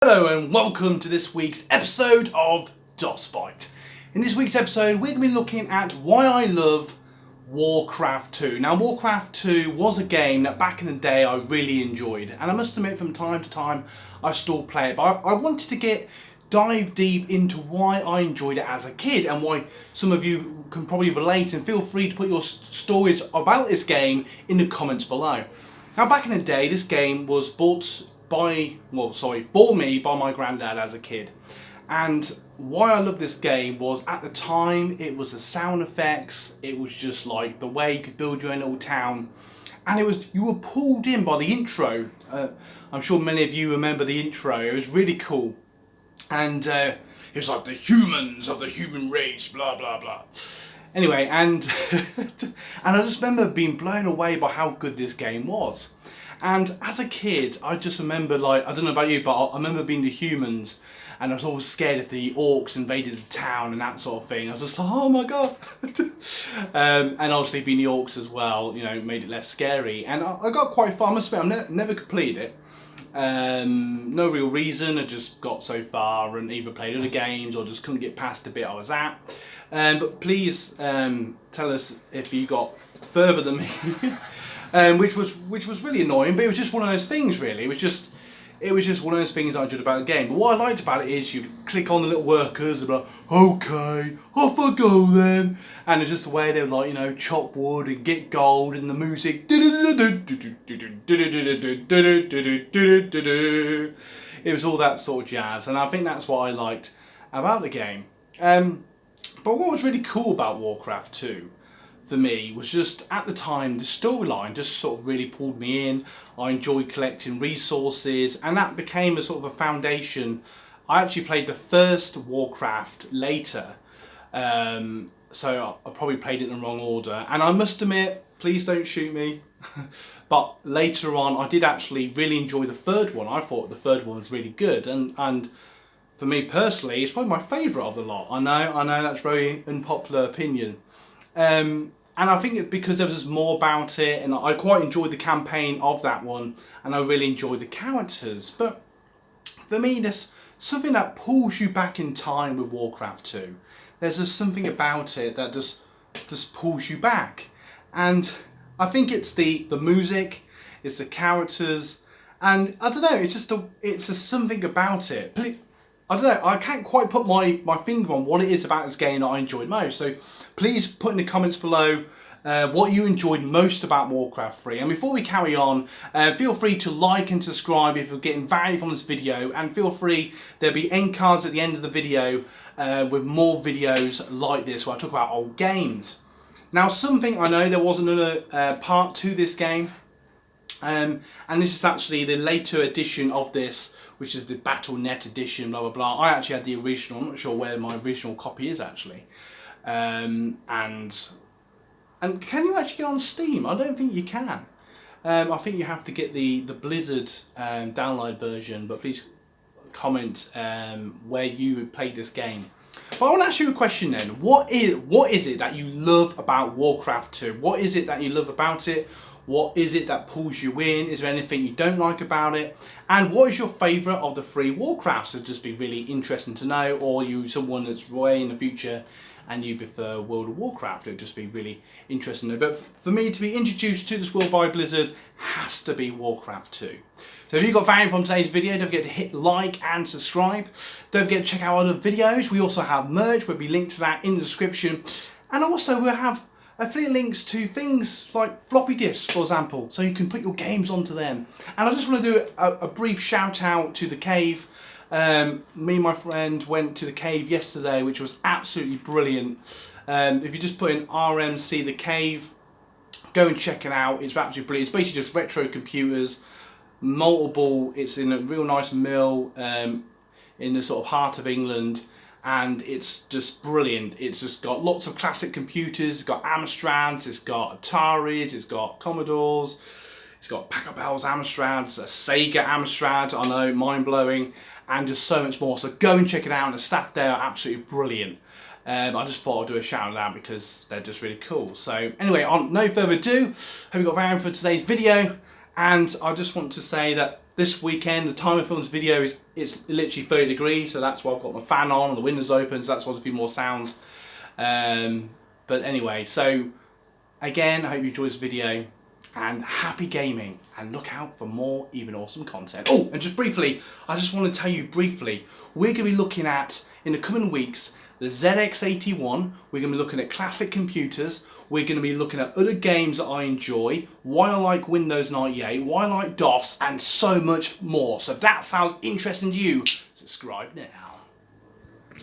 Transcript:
Hello and welcome to this week's episode of DOSBite. In this week's episode we're going to be looking at why I love Warcraft 2. Now Warcraft 2 was a game that back in the day I really enjoyed, and I must admit from time to time I still play it, but I wanted to dive deep into why I enjoyed it as a kid and why some of you can probably relate, and feel free to put your stories about this game in the comments below. Now back in the day this game was bought for me by my granddad as a kid, and why I love this game was at the time it was the sound effects, it was just like the way you could build your own little town, and you were pulled in by the intro. I'm sure many of you remember the intro. It was really cool, and it was like the humans of the human race, blah blah blah. Anyway, and and I just remember being blown away by how good this game was. And as a kid, I just remember, like, I don't know about you, but I remember being the humans, and I was always scared if the orcs invaded the town and that sort of thing. I was just like, oh my god. And obviously being the orcs as well, you know, made it less scary. And I got quite far. I must admit, I've never completed it. No real reason. I just got so far and either played other games or just couldn't get past the bit I was at. But please tell us if you got further than me. Which was really annoying, but it was just one of those things really. It was just one of those things I enjoyed about the game. But what I liked about it is you'd click on the little workers and be like, okay, off I go then. And it's just the way they would, like, you know, chop wood and get gold, and the music. It was all that sort of jazz, and I think that's what I liked about the game. But what was really cool about Warcraft 2 for me was just at the time the storyline just sort of really pulled me in. I enjoyed collecting resources, and that became a sort of a foundation. I actually played the first Warcraft later, so I probably played it in the wrong order, and I must admit, please don't shoot me, but later on I did actually really enjoy the third one. I thought the third one was really good, and for me personally it's probably my favourite of the lot. I know that's a very unpopular opinion. And I think it's because there was just more about it, and I quite enjoyed the campaign of that one, and I really enjoyed the characters. But for me, there's something that pulls you back in time with Warcraft 2. There's just something about it that just pulls you back. And I think it's the music, it's the characters, and I don't know, it's just something about it. I don't know, I can't quite put my finger on what it is about this game that I enjoyed most. So please put in the comments below what you enjoyed most about Warcraft 3. And before we carry on, feel free to like and subscribe if you're getting value from this video. And feel free, there'll be end cards at the end of the video with more videos like this where I talk about old games. Now something, I know there was another part to this game. And this is actually the later edition of this, which is the Battle.net edition, blah blah blah. I actually had the original. I'm not sure where my original copy is actually. And can you actually get on Steam? I don't think you can. I think you have to get the Blizzard download version. But please comment where you played this game. But I want to ask you a question then. What is it that you love about Warcraft 2? What is it that you love about it? What is it that pulls you in? Is there anything you don't like about it? And what is your favourite of the 3 Warcrafts? It'd just be really interesting to know. Or you someone that's way in the future and you prefer World of Warcraft. It'd just be really interesting to know. But for me to be introduced to this world by Blizzard has to be Warcraft 2. So if you got value from today's video, don't forget to hit like and subscribe. Don't forget to check out other videos. We also have merch. We'll be linked to that in the description. And also we'll have affiliate links to things like floppy disks, for example, so you can put your games onto them. And I just want to do a brief shout out to The Cave. Me and my friend went to The Cave yesterday, which was absolutely brilliant. If you just put in RMC The Cave, go and check it out. It's absolutely brilliant. It's basically just retro computers, multiple. It's in a real nice mill in the sort of heart of England. And it's just brilliant. It's just got lots of classic computers. It's got Amstrads, it's got Ataris, it's got Commodores, it's got Packard-Bell's Amstrads, a Sega Amstrad, I know, mind-blowing, and just so much more. So go and check it out, and the staff there are absolutely brilliant. I just thought I'd do a shout out because they're just really cool. So anyway, on no further ado, hope you got value for today's video, and I just want to say that This weekend, the time I filmed this video it's literally 30 degrees, so that's why I've got my fan on and the windows open, so that's why there's a few more sounds. But anyway, so again, I hope you enjoyed this video, and happy gaming, and look out for more even awesome content. Oh, and just briefly, I just want to tell you briefly, we're going to be looking at, in the coming weeks, the ZX81, we're going to be looking at classic computers, we're going to be looking at other games that I enjoy, why I like Windows 98, why I like DOS, and so much more. So if that sounds interesting to you, subscribe now.